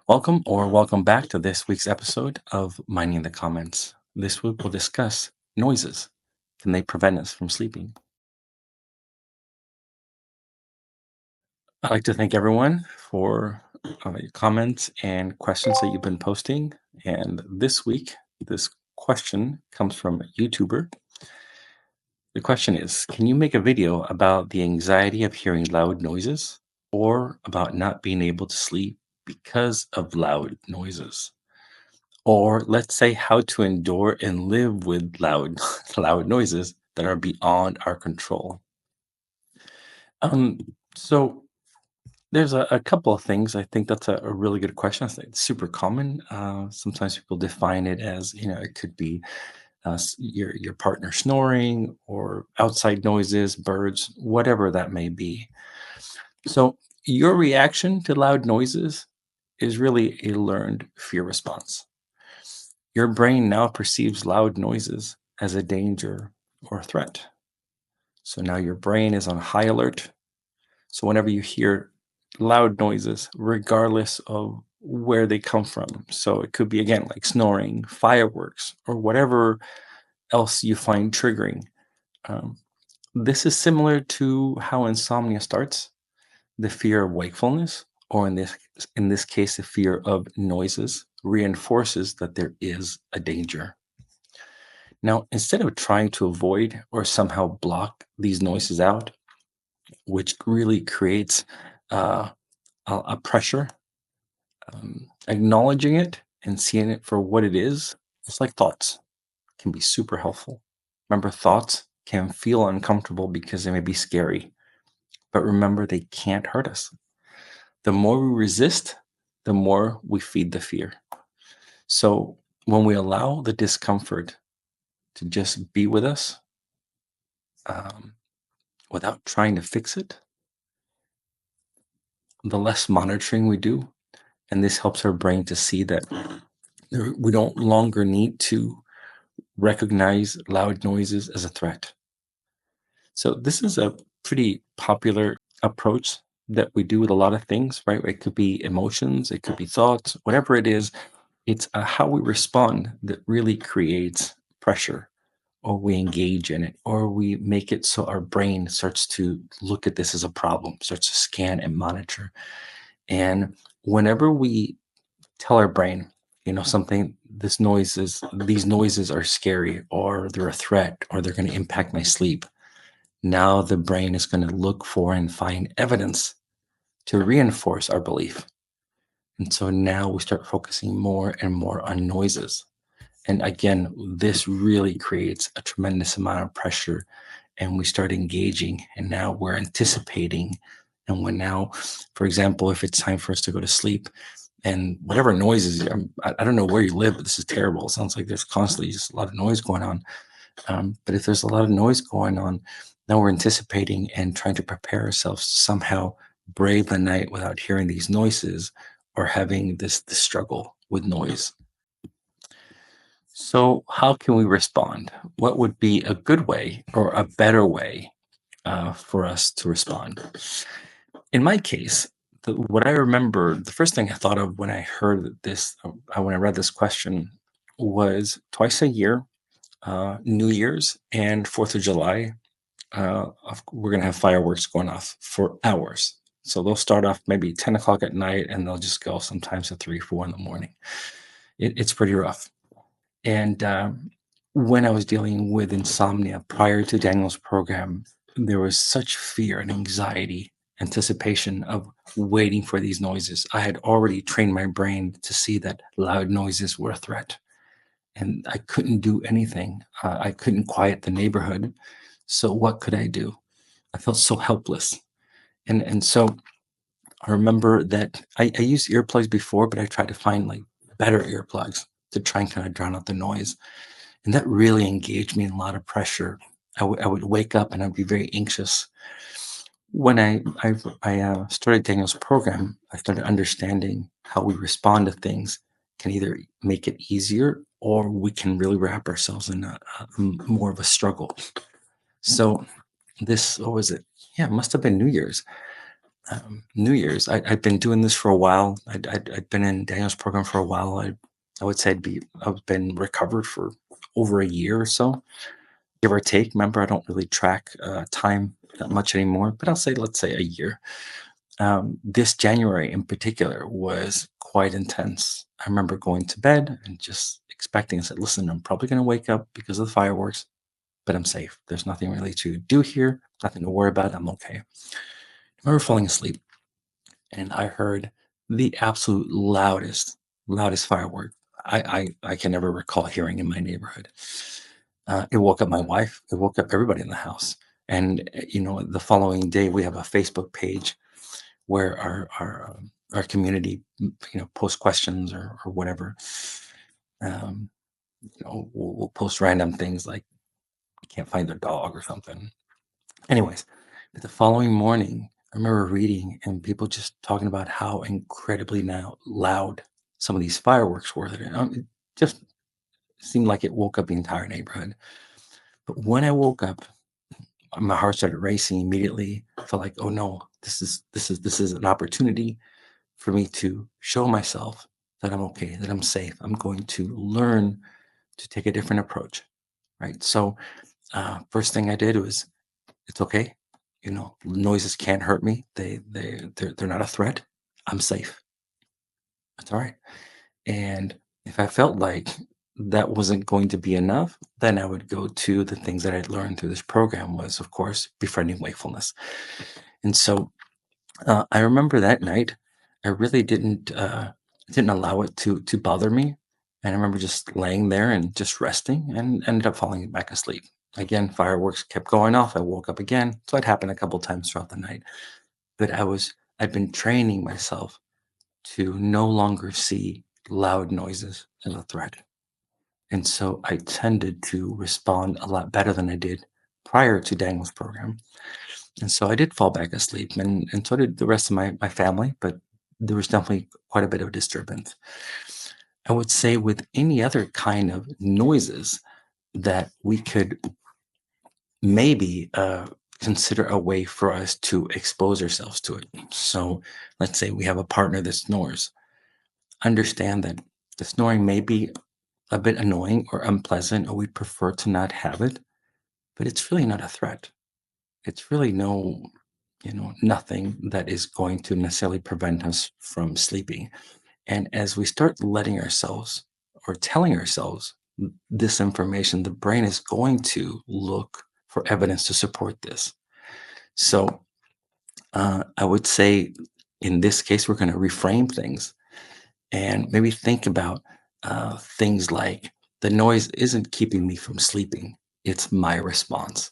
Welcome back to this week's episode of Minding the Comments. This week we'll discuss noises. Can they prevent us from sleeping? I'd like to thank everyone for your comments and questions that you've been posting. And this week, this question comes from a YouTuber. The question is, can you make a video about the anxiety of hearing loud noises or about not being able to sleep because of loud noises? Or let's say how to endure and live with loud noises that are beyond our control. Um, so there's a couple of things. I think that's a really good question. I think it's super common. Sometimes people define it as, it could be your partner snoring or outside noises, birds, whatever that may be. So your reaction to loud noises is really a learned fear response. Your brain now perceives loud noises as a danger or a threat. So now your brain is on high alert. So whenever you hear loud noises, regardless of where they come from, so it could be again like snoring, fireworks, or whatever else you find triggering. Um, this is similar to how insomnia starts, the fear of wakefulness, or in this case, the fear of noises reinforces that there is a danger. Now, instead of trying to avoid or somehow block these noises out, which really creates uh, a pressure, acknowledging it and seeing it for what it is, it's like thoughts can be super helpful. Remember, thoughts can feel uncomfortable because they may be scary, but remember, they can't hurt us. The more we resist, the more we feed the fear. So when we allow the discomfort to just be with us, um, without trying to fix it, the less monitoring we do. And this helps our brain to see that we don't longer need to recognize loud noises as a threat. So this is a pretty popular approach that we do with a lot of things, right? It could be emotions, it could be thoughts, whatever it is. It's how we respond that really creates pressure, or we engage in it, or we make it so our brain starts to look at this as a problem, starts to scan and monitor. And whenever we tell our brain, something, these noises are scary, or they're a threat, or they're going to impact my sleep, now the brain is going to look for and find evidence to reinforce our belief. And so now we start focusing more and more on noises. And again, this really creates a tremendous amount of pressure, and we start engaging, and now we're anticipating. And when now, for example, if it's time for us to go to sleep, and whatever noises, I don't know where you live, but this is terrible. It sounds like there's constantly just a lot of noise going on. But if there's a lot of noise going on, now we're anticipating and trying to prepare ourselves to somehow brave the night without hearing these noises or having this struggle with noise. So, how can we respond? What would be a good way or a better way for us to respond? In my case, what I remember, the first thing I thought of when I heard this, when I read this question, was twice a year, New Year's and 4th of July. We're going to have fireworks going off for hours. So they'll start off maybe 10 o'clock at night, and they'll just go sometimes to 3, 4 in the morning. It's pretty rough. And when I was dealing with insomnia prior to Daniel's program, there was such fear and anxiety, anticipation of waiting for these noises. I had already trained my brain to see that loud noises were a threat, and I couldn't do anything. I couldn't quiet the neighborhood. So what could I do? I felt so helpless. And so I remember that I used earplugs before, but I tried to find like better earplugs to try and kind of drown out the noise. And that really engaged me in a lot of pressure. I would wake up and I'd be very anxious. When I started Daniel's program, I started understanding how we respond to things can either make it easier, or we can really wrap ourselves in more of a struggle. So what was it? Yeah, it must have been New Year's. New Year's. I'd been doing this for a while. I'd been in Daniel's program for a while. I would say I've been recovered for over a year or so, give or take. Remember, I don't really track time that much anymore, but let's say a year. This January in particular was quite intense. I remember going to bed and just expecting, I said, listen, I'm probably going to wake up because of the fireworks, but I'm safe. There's nothing really to do here, nothing to worry about. I'm okay. I remember falling asleep and I heard the absolute loudest firework I can ever recall hearing in my neighborhood. It woke up my wife. It woke up everybody in the house. And the following day, we have a Facebook page where our community, post questions or whatever. Um, we'll post random things like can't find their dog or something. Anyways, but the following morning, I remember reading and people just talking about how incredibly now loud some of these fireworks were. It just seemed like it woke up the entire neighborhood. But when I woke up, my heart started racing immediately. I felt like, oh no, this is an opportunity for me to show myself that I'm okay, that I'm safe. I'm going to learn to take a different approach, right? So, first thing I did was, it's okay. Noises can't hurt me. They're not a threat. I'm safe. That's all right. And if I felt like that wasn't going to be enough, then I would go to the things that I'd learned through this program was, of course, befriending wakefulness. And so I remember that night, I really didn't allow it to bother me, and I remember just laying there and just resting, and ended up falling back asleep. Again, fireworks kept going off. I woke up again, so it happened a couple times throughout the night. But I'd been training myself to no longer see loud noises as a threat, and so I tended to respond a lot better than I did prior to Daniel's program. And so I did fall back asleep, and so did the rest of my family, but there was definitely quite a bit of disturbance. I would say with any other kind of noises that we could maybe consider a way for us to expose ourselves to it. So let's say we have a partner that snores. Understand that the snoring may be a bit annoying or unpleasant, or we'd prefer to not have it, but it's really not a threat. It's really nothing that is going to necessarily prevent us from sleeping. And as we start letting ourselves or telling ourselves this information, the brain is going to look for evidence to support this. So I would say in this case, we're going to reframe things and maybe think about things like the noise isn't keeping me from sleeping, it's my response.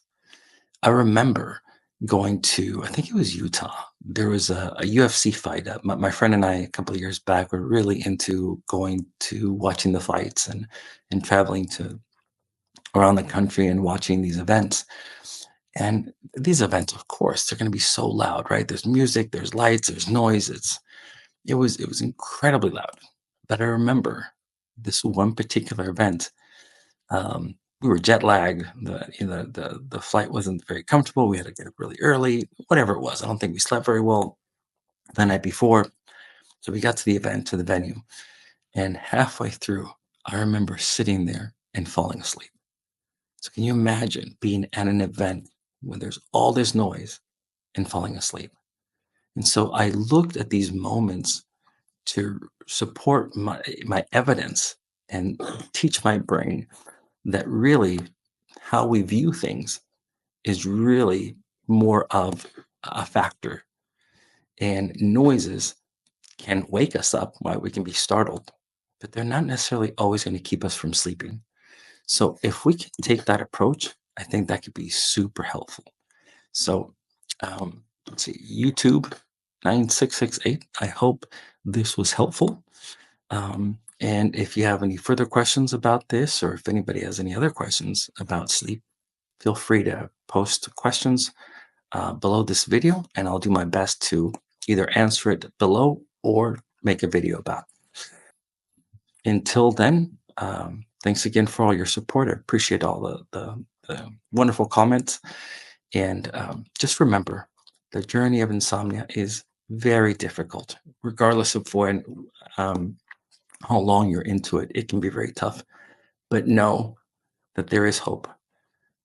I remember going to, I think it was Utah. There was a UFC fight. My friend and I, a couple of years back, were really into going to watching the fights and traveling to around the country and watching these events. And these events, of course, they're going to be so loud, right? There's music, there's lights, there's noise. It was incredibly loud. But I remember this one particular event. We were jet lagged. The flight wasn't very comfortable. We had to get up really early. Whatever it was, I don't think we slept very well the night before. So we got to the event, to the venue, and halfway through, I remember sitting there and falling asleep. So can you imagine being at an event when there's all this noise and falling asleep? And so I looked at these moments to support my evidence and teach my brain that really how we view things is really more of a factor. And noises can wake us up, right? We can be startled, but they're not necessarily always going to keep us from sleeping. So if we can take that approach, I think that could be super helpful. So let's see, YouTube 9668. I hope this was helpful. And if you have any further questions about this, or if anybody has any other questions about sleep, feel free to post questions below this video, and I'll do my best to either answer it below or make a video about it. Until then, thanks again for all your support. I appreciate all the wonderful comments. And just remember, the journey of insomnia is very difficult, regardless of how long you're into it. It can be very tough, but know that there is hope,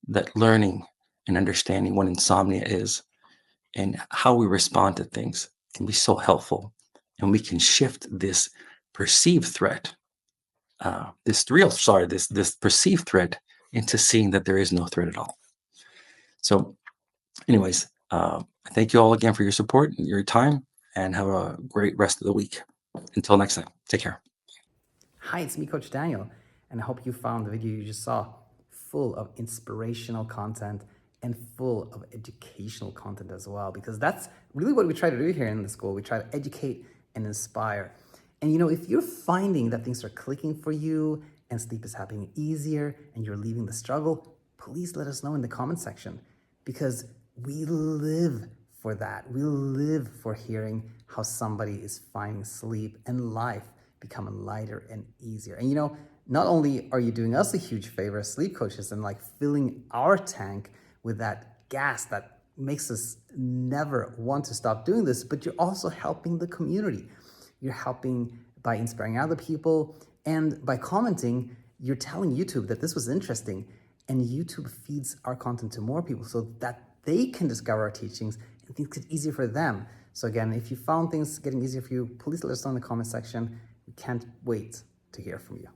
that learning and understanding what insomnia is and how we respond to things can be so helpful. And we can shift this perceived threat, this perceived threat into seeing that there is no threat at all. So anyways, thank you all again for your support and your time, and have a great rest of the week. Until next time, take care. Hi, it's me, Coach Daniel, and I hope you found the video you just saw full of inspirational content and full of educational content as well, because that's really what we try to do here in the school. We try to educate and inspire. And if you're finding that things are clicking for you and sleep is happening easier and you're leaving the struggle, please let us know in the comment section, because we live for that. We live for hearing how somebody is finding sleep and life becoming lighter and easier. And not only are you doing us a huge favor as sleep coaches and like filling our tank with that gas that makes us never want to stop doing this, but you're also helping the community. You're helping by inspiring other people, and by commenting, you're telling YouTube that this was interesting, and YouTube feeds our content to more people so that they can discover our teachings and things get easier for them. So again, if you found things getting easier for you, please let us know in the comment section. We can't wait to hear from you.